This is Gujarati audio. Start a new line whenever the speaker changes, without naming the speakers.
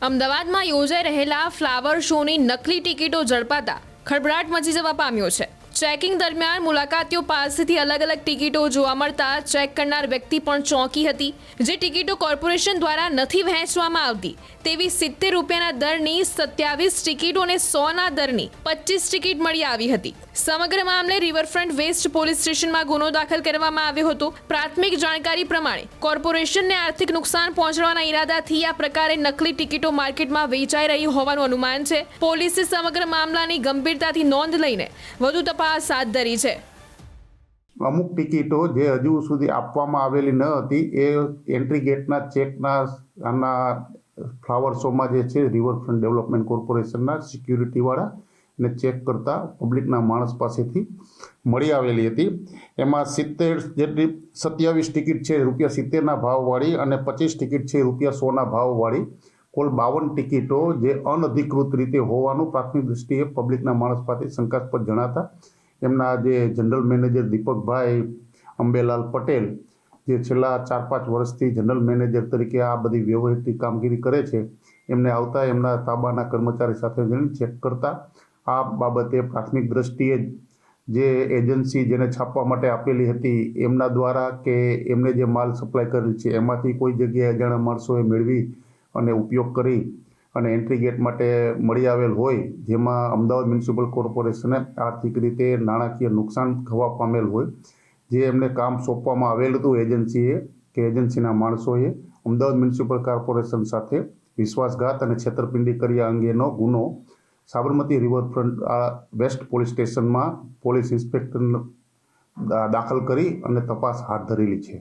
અમદાવાદમાં યોજાઈ રહેલા ફ્લાવર શોની નકલી ટિકિટો ઝડપાતા ખળભળાટ મચી જવા પામ્યો છે। ચેકિંગ દરમિયાન મુલાકાતીઓ પાસેથી અલગ અલગ ટિકિટો જોવા મળતા ચેક કરનાર વ્યક્તિ પણ ચોંકી હતી। જે ટિકિટો કોર્પોરેશન દ્વારા નથી વહેંચવામાં આવતી તેવી 70 રૂપિયાના દરની 27 ટિકિટો અને 100ના દરની 25 ટિકિટ મળી આવી હતી। સમગ્ર મામલે રિવરફ્રન્ટ વેસ્ટ પોલીસ સ્ટેશનમાં ગુનો દાખલ કરવામાં આવ્યો હતો। પ્રાથમિક જાણકારી પ્રમાણે કોર્પોરેશનને આર્થિક નુકસાન પહોંચાડવાના ઈરાદાથી આ પ્રકારે નકલી ટિકિટો માર્કેટમાં વેચાઈ રહી હોવાનું અનુમાન છે। પોલીસે સમગ્ર મામલાની ગંભીરતાથી નોંધ લઈને વધુ તપાસ હાથ ધરી છે।
અમુક ટિકિટો જે હજુ સુધી આપવામાં આવેલી ન હતી એ એન્ટ્રી ગેટના ચેકના આના ફ્લાવર શોમાં જે છે રિવરફ્રન્ટ ડેવલપમેન્ટ કોર્પોરેશનના સિક્યુરિટીવાળા ને ચેક કરતા પબ્લિકના માણસ પાસેથી મળી આવેલી હતી। એમાં 70 જેટલી 27 ટિકિટ છે ₹70ના ભાવવાળી અને 25 ટિકિટ છે ₹100ના ભાવવાળી કુલ 52 ટિકિટો જે અનધિકૃત રીતે હોવાનું પ્રાથમિક દૃષ્ટિએ પબ્લિકના માણસ પાસે શંકાસ્પદ જણાતા એમના જે જનરલ મેનેજર દીપકભાઈ અંબેલાલ પટેલ જે છેલ્લા 4-5 વર્ષથી જનરલ મેનેજર તરીકે આ બધી વ્યવહારિક કામગીરી કરે છે એમને આવતા એમના તાબાના કર્મચારી સાથે જઈને ચેક કરતા આ બાબતે પ્રાથમિક દૃષ્ટિએ જે એજન્સી જેને છાપવા માટે આપેલી હતી એમના દ્વારા કે એમને જે માલ સપ્લાય કરેલ છે એમાંથી કોઈ જગ્યાએ અજાણ્યા માણસોએ મેળવી અને ઉપયોગ કરી અને એન્ટ્રી ગેટ માટે મળી આવેલ હોય જેમાં અમદાવાદ મ્યુનિસિપલ કોર્પોરેશને આર્થિક રીતે નાણાકીય નુકસાન થવા પામેલ હોય જે એમને કામ સોંપવામાં આવેલ હતું એજન્સીએ કે એજન્સીના માણસોએ અમદાવાદ મ્યુનિસિપલ કોર્પોરેશન સાથે વિશ્વાસઘાત અને છેતરપિંડી કર્યા અંગેનો ગુનો સાબરમતી રિવરફ્રન્ટ વેસ્ટ પોલીસ સ્ટેશનમાં પોલીસ ઇન્સ્પેક્ટર દાખલ કરી અને તપાસ હાથ ધરેલી છે।